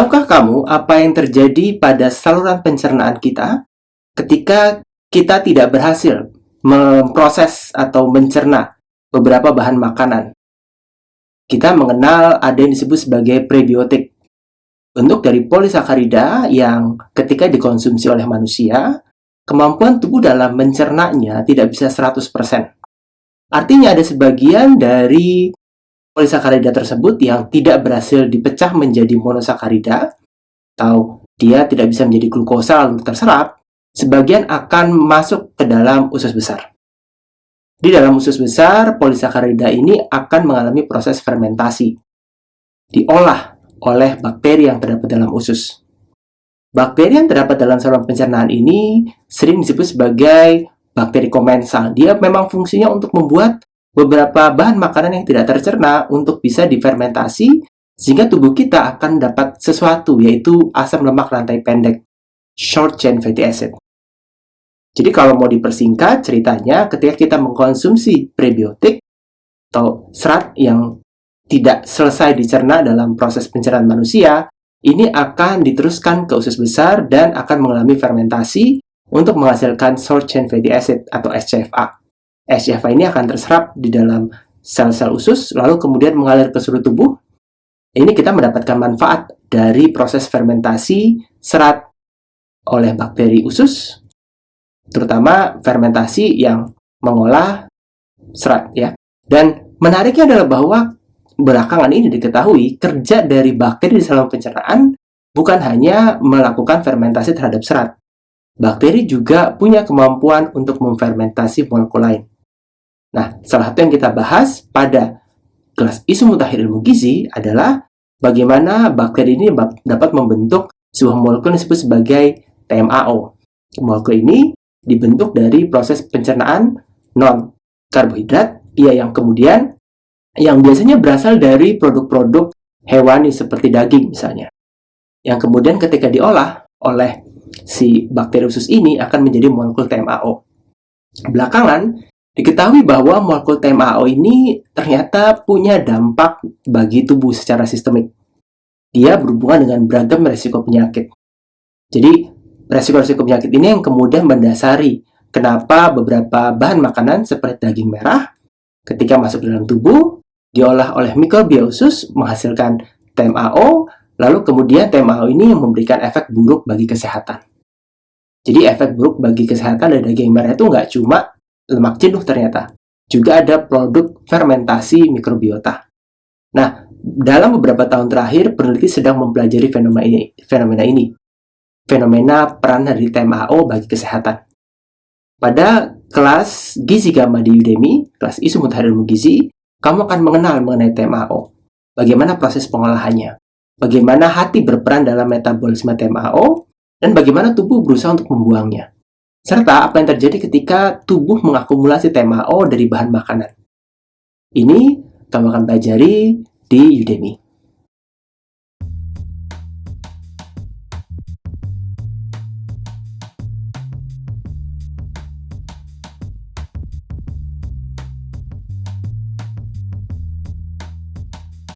Tahukah kamu apa yang terjadi pada saluran pencernaan kita ketika kita tidak berhasil memproses atau mencerna beberapa bahan makanan? Kita mengenal ada yang disebut sebagai prebiotik, bentuk dari polisakarida yang ketika dikonsumsi oleh manusia, kemampuan tubuh dalam mencernanya tidak bisa 100%. Artinya ada sebagian dari polisakarida tersebut yang tidak berhasil dipecah menjadi monosakarida, atau dia tidak bisa menjadi glukosa lalu terserap, sebagian akan masuk ke dalam usus besar. Di dalam usus besar, polisakarida ini akan mengalami proses fermentasi, diolah oleh bakteri yang terdapat dalam usus. Bakteri yang terdapat dalam saluran pencernaan ini sering disebut sebagai bakteri komensal. Dia memang fungsinya untuk membuat beberapa bahan makanan yang tidak tercerna untuk bisa difermentasi, sehingga tubuh kita akan dapat sesuatu, yaitu asam lemak rantai pendek, short chain fatty acid. Jadi kalau mau dipersingkat ceritanya, ketika kita mengkonsumsi prebiotik atau serat yang tidak selesai dicerna dalam proses pencernaan manusia, ini akan diteruskan ke usus besar dan akan mengalami fermentasi untuk menghasilkan short chain fatty acid atau SCFA. SCFA ini akan terserap di dalam sel-sel usus, lalu kemudian mengalir ke seluruh tubuh. Ini kita mendapatkan manfaat dari proses fermentasi serat oleh bakteri usus, terutama fermentasi yang mengolah serat, ya. Dan menariknya adalah bahwa belakangan ini diketahui kerja dari bakteri di saluran pencernaan bukan hanya melakukan fermentasi terhadap serat. Bakteri juga punya kemampuan untuk memfermentasi molekul lain. Nah, salah satu yang kita bahas pada kelas isu mutakhir ilmu gizi adalah bagaimana bakteri ini dapat membentuk sebuah molekul yang disebut sebagai TMAO. Molekul ini dibentuk dari proses pencernaan non-karbohidrat, yang kemudian yang biasanya berasal dari produk-produk hewani seperti daging misalnya. Yang kemudian ketika diolah oleh si bakteri usus ini akan menjadi molekul TMAO. Belakangan diketahui bahwa molekul TMAO ini ternyata punya dampak bagi tubuh secara sistemik. Dia berhubungan dengan beragam resiko penyakit. Jadi, resiko-resiko penyakit ini yang kemudian mendasari kenapa beberapa bahan makanan seperti daging merah ketika masuk dalam tubuh, diolah oleh mikrobia usus menghasilkan TMAO, lalu kemudian TMAO ini memberikan efek buruk bagi kesehatan. Jadi, efek buruk bagi kesehatan dari daging merah itu nggak cuma lemak jenuh ternyata, juga ada produk fermentasi mikrobiota. Nah, dalam beberapa tahun terakhir, peneliti sedang mempelajari fenomena ini. Fenomena peran dari TMAO bagi kesehatan. Pada kelas Gizi Gamma di Udemy, kelas isu mutakhir ilmu gizi, kamu akan mengenal mengenai TMAO. Bagaimana proses pengolahannya, bagaimana hati berperan dalam metabolisme TMAO, dan bagaimana tubuh berusaha untuk membuangnya. Serta apa yang terjadi ketika tubuh mengakumulasi TMAO dari bahan makanan. Ini kamu akan pelajari di Udemy.